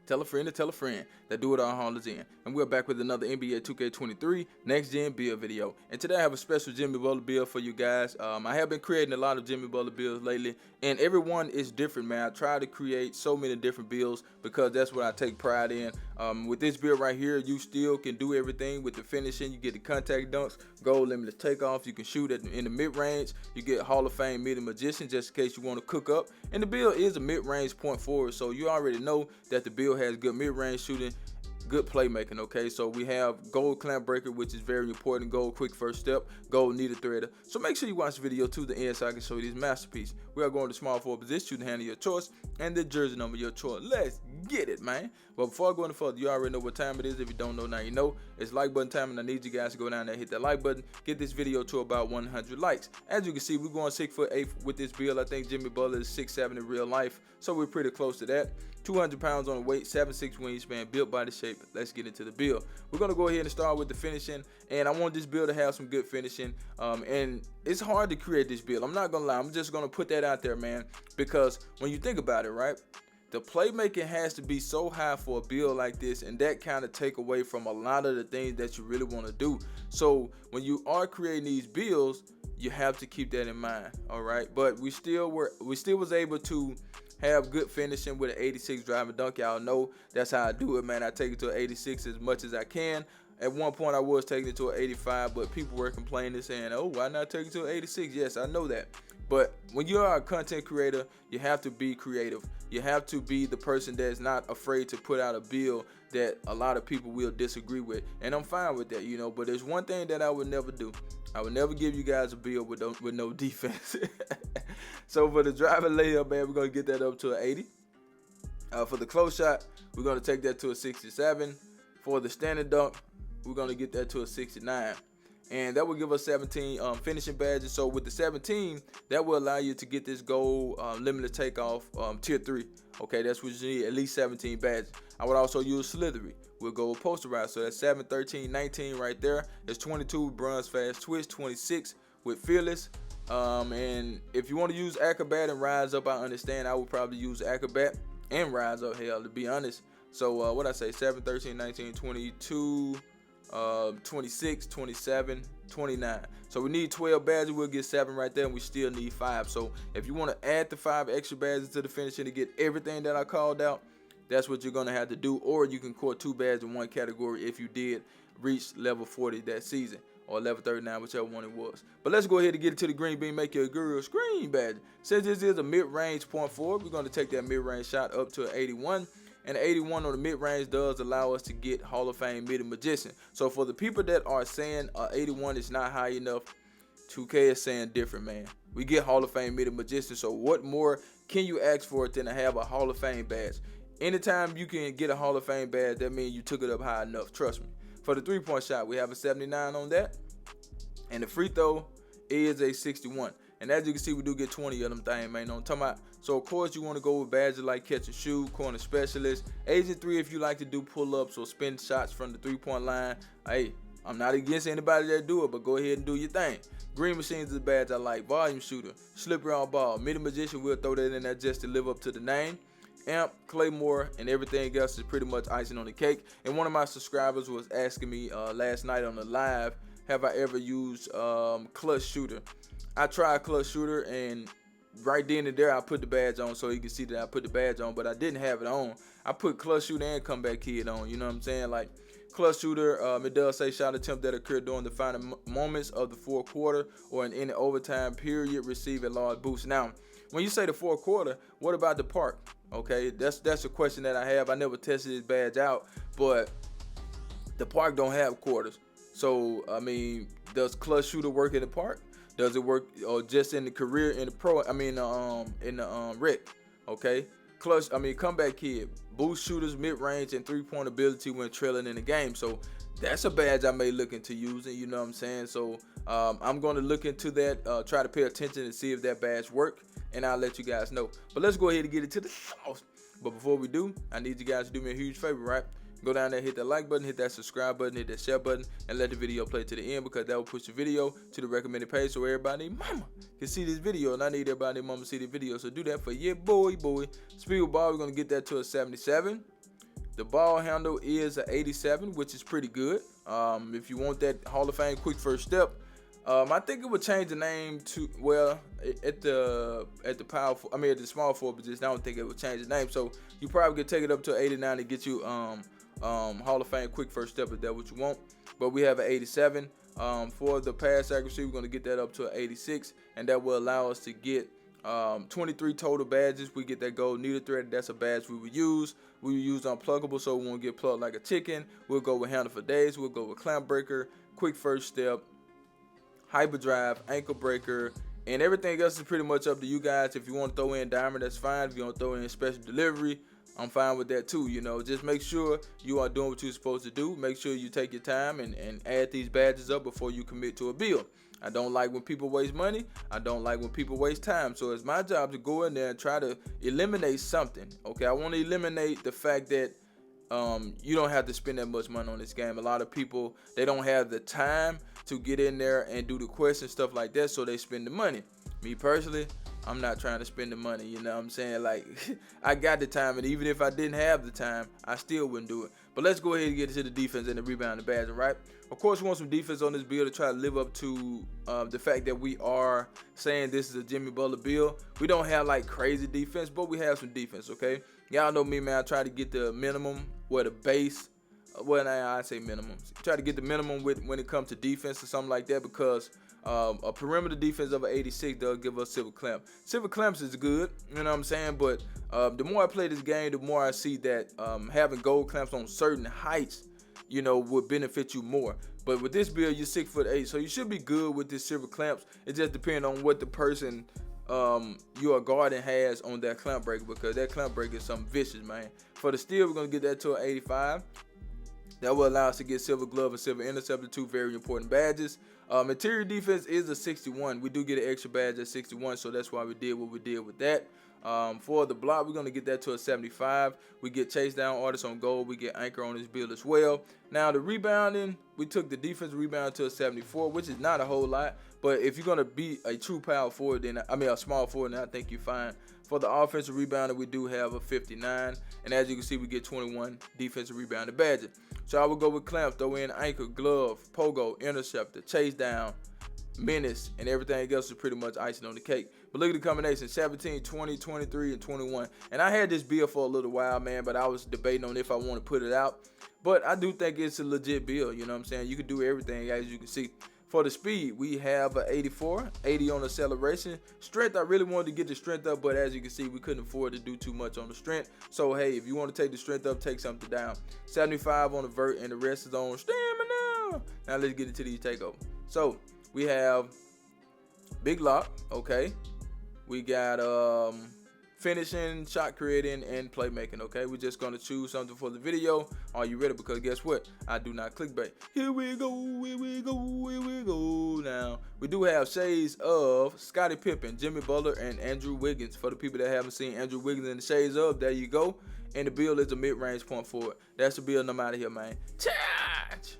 Tell a friend to tell a friend that Do It All Haulers in. And we're back with another NBA 2K23 Next Gen build video. And today I have a special Jimmy Butler build for you guys. I have been creating a lot of Jimmy Butler builds lately, and every one is different, man. I try to create so many different builds because that's what I take pride in. With this build right here, you still can do everything with the finishing. You get the contact dunks, goal limitless takeoffs. You can shoot in the mid-range. You get Hall of Fame mid and magician just in case you want to cook up. And the build is a mid-range point forward, so you already know that the build has good mid-range shooting, good playmaking. Okay, so we have gold clamp breaker, which is very important, gold quick first step, gold needle threader. So make sure you watch the video to the end so I can show you this masterpiece. We are going to small forward position, shooting hand of your choice, and the jersey number of your choice. Let's get it, man. But before I go any further, you already know what time it is. If you don't know, now you know. It's like button time, and I need you guys to go down there and hit that like button. Get this video to about 100 likes. As you can see, we're going 6'8" with this build. I think Jimmy Butler is 6'7" in real life, so we're pretty close to that. 200 pounds on the weight, 7'6" wingspan, built body shape. Let's get into the build. We're gonna go ahead and start with the finishing, and I want this build to have some good finishing. And it's hard to create this build. I'm not gonna lie. I'm just gonna put that out there, man, because when you think about it, right? The playmaking has to be so high for a build like this, and that kind of take away from a lot of the things that you really want to do. So when you are creating these builds, you have to keep that in mind, all right? But we still was able to have good finishing with an 86 driving dunk. Y'all know that's how I do it, man. I take it to an 86 as much as I can. At one point, I was taking it to an 85, but people were complaining, saying, "Oh, why not take it to an 86?" Yes, I know that. But when you are a content creator, you have to be creative. You have to be the person that's not afraid to put out a build that a lot of people will disagree with. And I'm fine with that, you know. But there's one thing that I would never do. I would never give you guys a build with no defense. So for the driving layup, man, we're going to get that up to an 80. For the close shot, we're going to take that to a 67. For the standing dunk, we're going to get that to a 69. And that will give us 17 finishing badges. So with the 17, that will allow you to get this gold limited takeoff tier 3. Okay, that's what you need, at least 17 badges. I would also use Slithery. We'll go with Posterize. So that's 7, 13, 19 right there. It's 22 with Bronze Fast Twitch, 26 with Fearless. And if you want to use Acrobat and Rise Up, I understand. I would probably use Acrobat and Rise Up, hell, to be honest. So what I say, 7, 13, 19, 22, 26, 27, 29. So we need 12 badges. We'll get 7 right there, and we still need 5. So if you want to add the 5 extra badges to the finishing to get everything that I called out, that's what you're going to have to do. Or you can core 2 badges in one category if you did reach level 40 that season, or level 39, whichever one it was. But let's go ahead and get into the green bean, make your girl screen badge. Since this is a mid-range point forward, we're going to take that mid-range shot up to an 81. And 81 on the mid-range does allow us to get Hall of Fame mid and magician. So for the people that are saying 81 is not high enough, 2K is saying different, man. We get Hall of Fame mid and magician. So what more can you ask for it than to have a Hall of Fame badge? Anytime you can get a Hall of Fame badge, that means you took it up high enough. Trust me. For the 3-point shot, we have a 79 on that. And the free throw is a 61. And as you can see, we do get 20 of them things, man. I'm talking about. So of course you want to go with badges like catch and shoot, corner specialist, Agent 3 if you like to do pull-ups or spin shots from the 3-point line. Hey, I'm not against anybody that do it, but go ahead and do your thing. Green Machines is a badge I like. Volume shooter, slippery on ball, mid magician. We'll throw that in there just to live up to the name. Amp, Claymore, and everything else is pretty much icing on the cake. And one of my subscribers was asking me last night on the live, have I ever used clutch shooter? I tried clutch shooter, and right then and there I put the badge on so you can see that I put the badge on, but I didn't have it on. I put clutch shooter and comeback kid on, you know what I'm saying? Like clutch shooter, it does say shot attempt that occurred during the final moments of the fourth quarter or in any overtime period receive a large boost. Now, when you say the fourth quarter, what about the park? Okay, that's a question that I have. I never tested this badge out, but the park don't have quarters. So I mean, does clutch shooter work in the park? Does it work or just in the career in the pro? I mean, in the rec. Okay, comeback kid, boost shooters mid-range and 3-point ability when trailing in the game. So that's a badge I may look into using. You know what I'm saying? So I'm going to look into that. Try to pay attention and see if that badge work, and I'll let you guys know. But let's go ahead and get into the sauce. But before we do, I need you guys to do me a huge favor, right? Go down there, hit that like button, hit that subscribe button, hit that share button, and let the video play to the end, because that will push the video to the recommended page so everybody mama can see this video, and I need everybody mama to see the video. So do that for your boy. Speed with ball, we're going to get that to a 77. The ball handle is an 87, which is pretty good. If you want that Hall of Fame quick first step, I think it would change the name to, well, at the power, at the small forward position, I don't think it would change the name. So you probably could take it up to 89 to get you Hall of Fame quick first step if that's what you want. But we have an 87. For the pass accuracy, we're going to get that up to an 86, and that will allow us to get 23 total badges. We get that gold needle thread. That's a badge we would use. We would use unpluggable, so we won't get plugged like a chicken. We'll go with handle for days. We'll go with clamp breaker, quick first step, hyperdrive, ankle breaker, and everything else is pretty much up to you guys. If you want to throw in diamond, that's fine. If you want to throw in special delivery, I'm fine with that too. You know, just make sure you are doing what you're supposed to do. Make sure you take your time and add these badges up before you commit to a build. I don't like when people waste money. I don't like when people waste time. So it's my job to go in there and try to eliminate something. Okay, I want to eliminate the fact that you don't have to spend that much money on this game. A lot of people, they don't have the time to get in there and do the quests and stuff like that, so they spend the money. Me personally, I'm not trying to spend the money, you know what I'm saying? Like, I got the time, and even if I didn't have the time, I still wouldn't do it. But let's go ahead and get into the defense and the rebound and badge, right? Of course, we want some defense on this build to try to live up to the fact that we are saying this is a Jimmy Butler build. We don't have like crazy defense, but we have some defense, okay? Y'all know me, man. I try to get the minimum, or the base. Well, I say minimum. Try to get the minimum when it comes to defense or something like that, because a perimeter defense of an 86 does give us silver clamp. Silver clamps is good, you know what I'm saying? But the more I play this game, the more I see that having gold clamps on certain heights, you know, would benefit you more. But with this build, you're 6'8", so you should be good with this silver clamps. It just depends on what the person you are guarding has on that clamp breaker, because that clamp breaker is something vicious, man. For the steal, we're gonna get that to an 85. That will allow us to get silver glove and silver interceptor, two very important badges. Interior defense is a 61. We do get an extra badge at 61, so that's why we did what we did with that. For the block, we're going to get that to a 75. We get chase down artists on gold. We get anchor on this build as well. Now, the rebounding, we took the defense rebound to a 74, which is not a whole lot. But if you're going to be a true power forward, then a small forward, then I think you're fine. For the offensive rebounding, we do have a 59. And as you can see, we get 21 defensive rebounding badges. So I would go with clamp, throw in anchor, glove, pogo, interceptor, chase down, menace, and everything else is pretty much icing on the cake. But look at the combination: 17, 20, 23, and 21. And I had this build for a little while, man, but I was debating on if I want to put it out. But I do think it's a legit build, you know what I'm saying? You can do everything, as you can see. For the speed, we have an 84, 80 on acceleration. Strength, I really wanted to get the strength up, but as you can see, we couldn't afford to do too much on the strength. So, hey, if you want to take the strength up, take something down. 75 on the vert, and the rest is on stamina. Now, let's get into these takeovers. So, we have big lock, okay. We got finishing, shot creating, and playmaking, okay? We're just going to choose something for the video. Are you ready? Because guess what? I do not clickbait. Here we go, here we go, here we go. Now, we do have shades of Scottie Pippen, Jimmy Butler, and Andrew Wiggins. For the people that haven't seen Andrew Wiggins in the shades of, there you go. And the build is a mid-range point forward. That's the build, and I'm out of here, man. Charge!